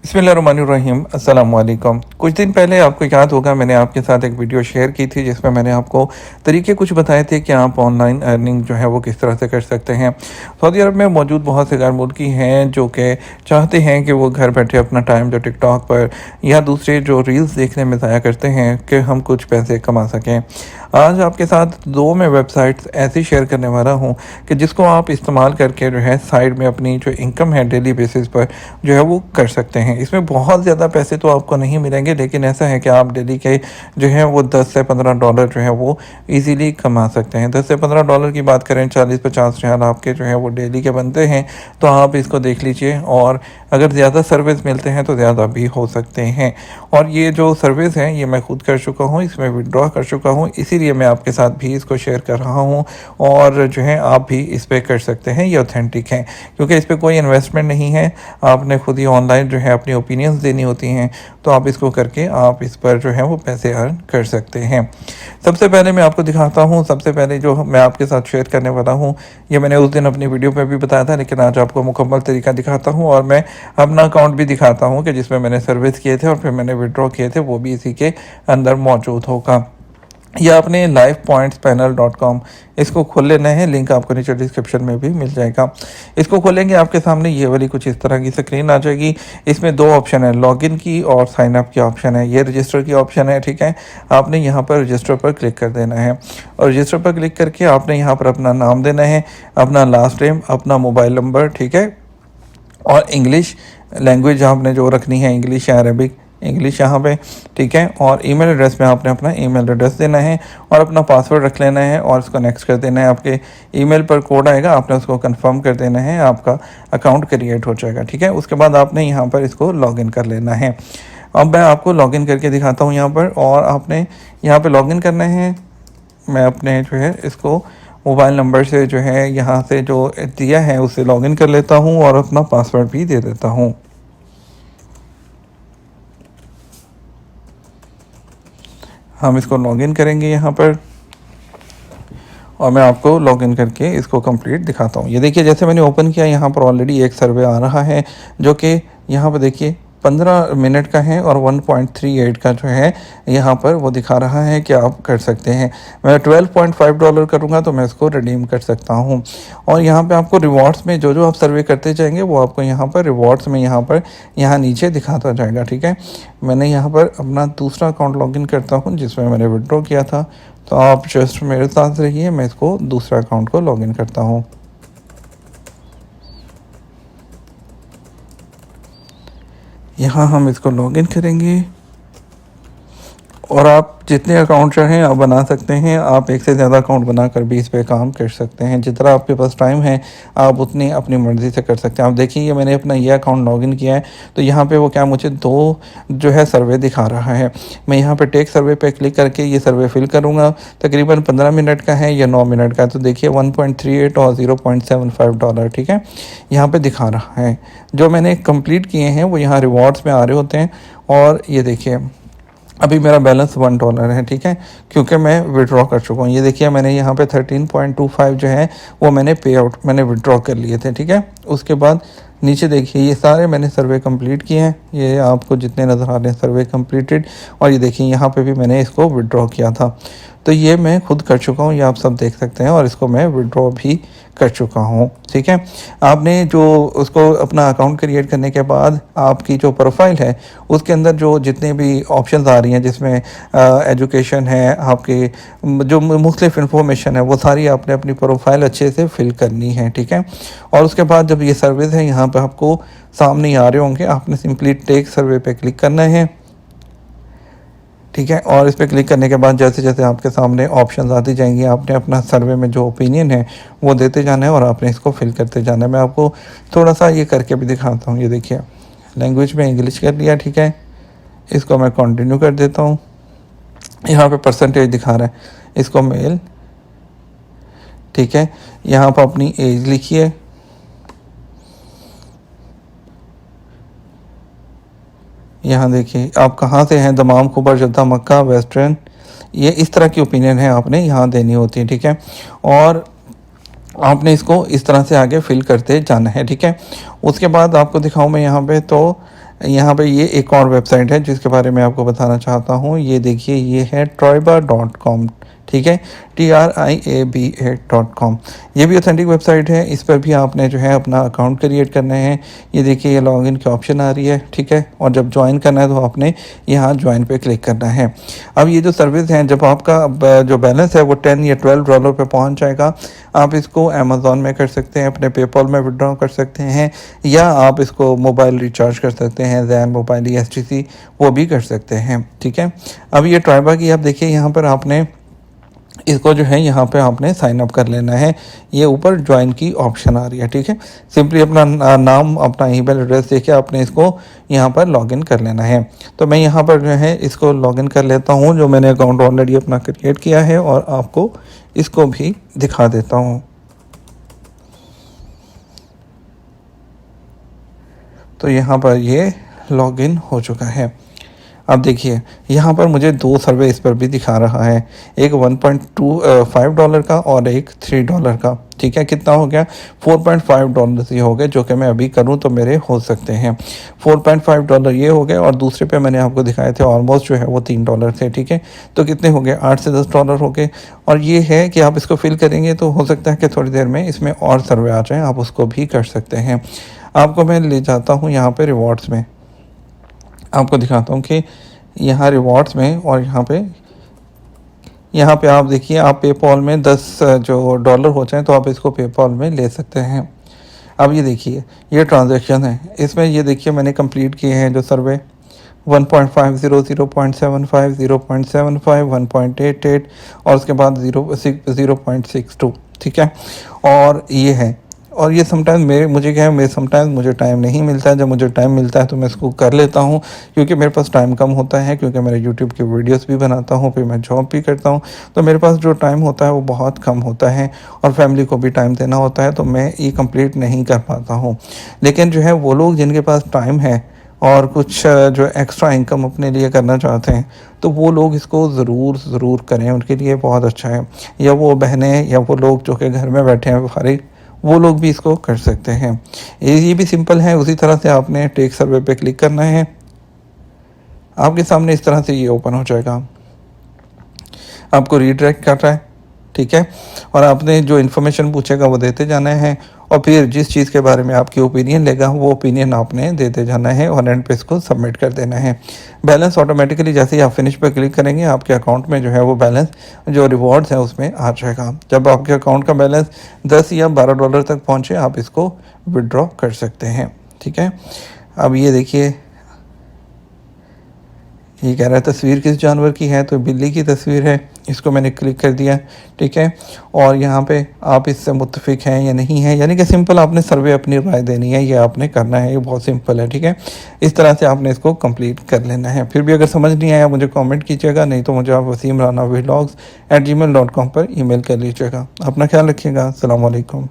बिस्मिल्लाहिर्रहमानिर्रहीम अस्सलाम वालेकुम। कुछ दिन पहले आपको याद होगा मैंने आपके साथ एक वीडियो शेयर की थी जिसमें मैंने आपको तरीके कुछ बताए थे कि आप ऑनलाइन अर्निंग जो है वो किस तरह से कर सकते हैं। सऊदी अरब में मौजूद बहुत से गैर मुल्की हैं जो कि चाहते हैं कि वो घर बैठे अपना टाइम जो टिकटॉक पर या दूसरे जो रील्स देखने में ज़ाया करते हैं कि हम कुछ पैसे कमा सकें। आज आपके साथ दो मैं वेबसाइट्स ऐसी शेयर करने वाला हूँ कि जिसको आप इस्तेमाल करके जो है साइड में अपनी जो इनकम है डेली बेसिस पर जो है वो कर सकते हैं। इसमें बहुत ज़्यादा पैसे तो आपको नहीं मिलेंगे, लेकिन ऐसा है कि आप डेली के जो है वो 10 से 15 डॉलर जो है वो इजीली कमा सकते हैं। 10 से 15 डॉलर की बात करें, 40-50 रियाल आपके जो है वो डेली के बनते हैं। तो आप इसको देख लीजिए, और अगर ज़्यादा सर्विस मिलते हैं तो ज़्यादा भी हो सकते हैं। और ये जो सर्विस है ये मैं खुद कर चुका हूँ, इसमें विड्रॉ कर चुका हूँ, इसीलिए मैं आपके साथ भी इसको शेयर कर रहा हूँ। और जो है आप भी इस पर कर सकते हैं, ये ऑथेंटिक है क्योंकि इस पर कोई इन्वेस्टमेंट नहीं है। आपने खुद ही ऑनलाइन जो है अपनी ओपिनियंस देनी होती हैं, तो आप इसको करके आप इस पर जो है वो पैसे अर्न कर सकते हैं। सबसे पहले मैं आपको दिखाता हूँ। सबसे पहले जो मैं आपके साथ शेयर करने वाला हूँ ये मैंने उस दिन अपनी वीडियो में भी बताया था, लेकिन आज आपको मुकम्मल तरीका दिखाता हूँ और मैं अपना अकाउंट भी दिखाता हूँ कि जिसमें मैंने सर्विस किए थे और फिर मैंने विड्रॉ किए थे, वो भी इसी के अंदर मौजूद होगा। या आपने livepointspanel.com इसको खोल लेना है, लिंक आपको नीचे डिस्क्रिप्शन में भी मिल जाएगा। इसको खोलेंगे आपके सामने ये वाली कुछ इस तरह की स्क्रीन आ जाएगी। इसमें दो ऑप्शन है, लॉगिन की और साइन अप की ऑप्शन है। ये रजिस्टर की ऑप्शन है, ठीक है। आपने यहाँ पर रजिस्टर पर क्लिक कर देना है और रजिस्टर पर क्लिक करके आपने यहाँ पर अपना नाम देना है, अपना लास्ट नेम, अपना मोबाइल नंबर, ठीक है। और इंग्लिश लैंग्वेज आपने जो रखनी है, इंग्लिश या अरबिक, इंग्लिश यहाँ पे, ठीक है। और ईमेल एड्रेस में आपने अपना ईमेल एड्रेस देना है और अपना पासवर्ड रख लेना है और उसको नेक्स्ट कर देना है। आपके ईमेल पर कोड आएगा, आपने उसको कंफर्म कर देना है, आपका अकाउंट क्रिएट हो जाएगा, ठीक है। उसके बाद आपने यहाँ पर इसको लॉगिन कर लेना है। अब मैं आपको लॉगिन करके दिखाता हूँ यहाँ पर, और आपने यहाँ पर लॉगिन करना है। मैं अपने जो है इसको मोबाइल नंबर से जो है यहाँ से जो दिया है उससे लॉगिन कर लेता हूँ और अपना पासवर्ड भी दे देता हूँ। हम इसको लॉगिन करेंगे यहाँ पर और मैं आपको लॉगिन करके इसको कंप्लीट दिखाता हूँ। ये देखिए, जैसे मैंने ओपन किया यहाँ पर ऑलरेडी एक सर्वे आ रहा है जो कि यहाँ पर देखिए 15 मिनट का है और 1.38 का जो है यहाँ पर वो दिखा रहा है कि आप कर सकते हैं। मैं 12.5 डॉलर करूँगा तो मैं इसको रिडीम कर सकता हूँ। और यहाँ पे आपको रिवॉर्ड्स में जो जो आप सर्वे करते जाएंगे वो आपको यहाँ पर रिवॉर्ड्स में यहाँ नीचे दिखाता जाएगा, ठीक है। मैंने यहाँ पर अपना दूसरा अकाउंट लॉगिन करता हूँ जिसमें मैंने विड्रॉ किया था, तो आप जस्ट मेरे साथ रहिए, मैं इसको दूसरा अकाउंट को लॉगिन करता हूँ। यहाँ हम इसको लॉगिन करेंगे और आप जितने अकाउंट चाहें आप बना सकते हैं। आप एक से ज़्यादा अकाउंट बनाकर भी इस पे काम कर सकते हैं। जितना आपके पास टाइम है आप उतनी अपनी मर्ज़ी से कर सकते हैं। आप देखिए मैंने अपना ये अकाउंट लॉगिन किया है, तो यहाँ पे वो क्या मुझे दो जो है सर्वे दिखा रहा है। मैं यहाँ पे टेक सर्वे पे क्लिक करके ये सर्वे फिल करूँगा। तकरीबन 15 मिनट का है या 9 मिनट का, तो देखिए 1.38 और 0.75 डॉलर, ठीक है, यहाँ पर दिखा रहा है। जो मैंने कंप्लीट किए हैं वो यहाँ रिवॉर्ड्स में आ रहे होते हैं। और ये देखिए अभी मेरा बैलेंस 1 डॉलर है, ठीक है, क्योंकि मैं विड्रॉ कर चुका हूँ। ये देखिए मैंने यहाँ पे 13.25 जो है वो मैंने पे आउट मैंने विड्रॉ कर लिए थे, ठीक है। उसके बाद नीचे देखिए ये सारे मैंने सर्वे कंप्लीट किए हैं, ये आपको जितने नज़र आ रहे हैं सर्वे कंप्लीटेड। और ये देखिए यहाँ पे भी मैंने इसको विड्रॉ किया था, तो ये मैं खुद कर चुका हूँ, ये आप सब देख सकते हैं। और इसको मैं विड्रॉ भी कर चुका हूँ, ठीक है। आपने जो उसको अपना अकाउंट क्रिएट करने के बाद आपकी जो प्रोफाइल है उसके अंदर जो जितने भी ऑप्शंस आ रही हैं, जिसमें एजुकेशन है, आपके जो मुख्तलिफ इन्फॉर्मेशन है, वो सारी आपने अपनी प्रोफाइल अच्छे से फिल करनी है, ठीक है। और उसके बाद जब ये सर्विस है यहाँ पर आपको सामने आ रहे होंगे, आपने सिंपली टेक सर्वे पे क्लिक करना है, ठीक है। और इस पर क्लिक करने के बाद जैसे जैसे आपके सामने ऑप्शंस आती जाएंगी, आपने अपना सर्वे में जो ओपिनियन है वो देते जाना है और आपने इसको फिल करते जाना है। मैं आपको थोड़ा सा ये करके भी दिखाता हूँ। ये देखिए लैंग्वेज में इंग्लिश कर लिया, ठीक है। इसको मैं कंटिन्यू कर देता हूँ। यहाँ पे परसेंटेज दिखा रहा है, इसको मेल, ठीक है। यहाँ पर अपनी एज लिखिए, यहाँ देखिए आप कहाँ से हैं, दमाम, खुबर, जद्दा, मक्का, वेस्टर्न, ये इस तरह की ओपिनियन है आपने यहाँ देनी होती है, ठीक है। और आपने इसको इस तरह से आगे फिल करते जाना है, ठीक है। उसके बाद आपको दिखाऊं मैं यहाँ पे, तो यहाँ पे ये एक और वेबसाइट है जिसके बारे में आपको बताना चाहता हूँ। ये देखिए, ये है troiba.com, ठीक है, TRIABA.com। ये भी ऑथेंटिक वेबसाइट है। इस पर भी आपने जो है अपना अकाउंट क्रिएट करना है। ये देखिए, ये लॉगिन की ऑप्शन आ रही है, ठीक है, और जब ज्वाइन करना है तो आपने यहाँ ज्वाइन पे क्लिक करना है। अब ये जो सर्विस है, जब आपका जो बैलेंस है वो 10 या $12 पे पहुँच जाएगा, आप इसको अमेज़ॉन में कर सकते हैं, अपने पेपॉल में विड्रॉ कर सकते हैं, या आप इसको मोबाइल रिचार्ज कर सकते हैं, जैन मोबाइल, STC, वो भी कर सकते हैं, ठीक है। अब ये ट्राइबा की आप देखिए, यहाँ पर आपने इसको जो है यहाँ पे आपने साइन अप कर लेना है। ये ऊपर ज्वाइन की ऑप्शन आ रही है, ठीक है। सिंपली अपना नाम, अपना ईमेल एड्रेस देके आपने इसको यहाँ पर लॉगिन कर लेना है। तो मैं यहाँ पर जो है इसको लॉगिन कर लेता हूँ, जो मैंने अकाउंट ऑलरेडी अपना क्रिएट किया है, और आपको इसको भी दिखा देता हूँ। तो यहाँ पर ये लॉगिन हो चुका है। अब देखिए, यहाँ पर मुझे 2 सर्वे इस पर भी दिखा रहा है, एक $1.25 का और एक $3 का, ठीक है। कितना हो गया? $4.5 ये हो गए, जो कि मैं अभी करूँ तो मेरे हो सकते हैं। $4.5 ये हो गए, और दूसरे पे मैंने आपको दिखाए थे ऑलमोस्ट जो है वो $3 थे, ठीक है। तो कितने हो गए? $8 से $10 हो गए। और ये है कि आप इसको फिल करेंगे तो हो सकता है कि थोड़ी देर में इसमें और सर्वे आ जाएँ, आप उसको भी कर सकते हैं। आपको मैं ले जाता हूँ यहाँ पर रिवॉर्ड्स में, आपको दिखाता हूँ कि यहाँ रिवॉर्ड्स में, और यहाँ पे आप देखिए, आप पेपॉल में 10 जो डॉलर हो जाए तो आप इसको पेपॉल में ले सकते हैं। अब ये देखिए, ये ट्रांजैक्शन है, इसमें ये देखिए मैंने कंप्लीट किए हैं जो सर्वे, 1.50, 0.75, 0.75, 1.88, और उसके बाद 0.62, ठीक है। और ये है, और ये समटाइम मुझे क्या है, समटाइम मुझे टाइम नहीं मिलता है। जब मुझे टाइम मिलता है तो मैं इसको कर लेता हूँ, क्योंकि मेरे पास टाइम कम होता है, क्योंकि मेरे यूट्यूब की वीडियोस भी बनाता हूँ, फिर मैं जॉब भी करता हूँ, तो मेरे पास जो टाइम होता है वो बहुत कम होता है, और फैमिली को भी टाइम देना होता है, तो मैं ये कंप्लीट नहीं कर पाता हूँ। लेकिन जो है वो लोग जिनके पास टाइम है और कुछ जो एक्स्ट्रा इनकम अपने लिए करना चाहते हैं, तो वो लोग इसको ज़रूर करें, उनके लिए बहुत अच्छा है। या वो बहनें या वो लोग जो कि घर में बैठे हैं फारिग, वो लोग भी इसको कर सकते हैं। ये भी सिंपल है। उसी तरह से आपने टेक सर्वे पे क्लिक करना है, आपके सामने इस तरह से ये ओपन हो जाएगा। आपको रीडायरेक्ट कर रहा है, ठीक है, और आपने जो इन्फॉर्मेशन पूछेगा वो देते जाना है, और फिर जिस चीज़ के बारे में आपकी ओपिनियन लेगा वो ओपिनियन आपने देते जाना है, और एंड पे इसको सबमिट कर देना है। बैलेंस ऑटोमेटिकली जैसे ही आप फिनिश पे क्लिक करेंगे, आपके अकाउंट में जो है वो बैलेंस, जो रिवॉर्ड्स है उसमें आ जाएगा। जब आपके अकाउंट का बैलेंस $10 या $12 तक पहुँचे, आप इसको विड्रॉ कर सकते हैं, ठीक है। अब ये देखिए, ये कह रहा है तस्वीर किस जानवर की है, तो बिल्ली की तस्वीर है, इसको मैंने क्लिक कर दिया, ठीक है। और यहाँ पे आप इससे मुत्तफिक हैं या नहीं है, यानी कि सिंपल आपने सर्वे अपनी राय देनी है, ये आपने करना है, ये बहुत सिंपल है, ठीक है। इस तरह से आपने इसको कंप्लीट कर लेना है। फिर भी अगर समझ नहीं आया मुझे कमेंट कीजिएगा, नहीं तो मुझे आप वसीम राना vlogs@gmail.com पर ईमेल कर लीजिएगा। अपना ख्याल रखिएगा। अस्सलाम वालेकुम।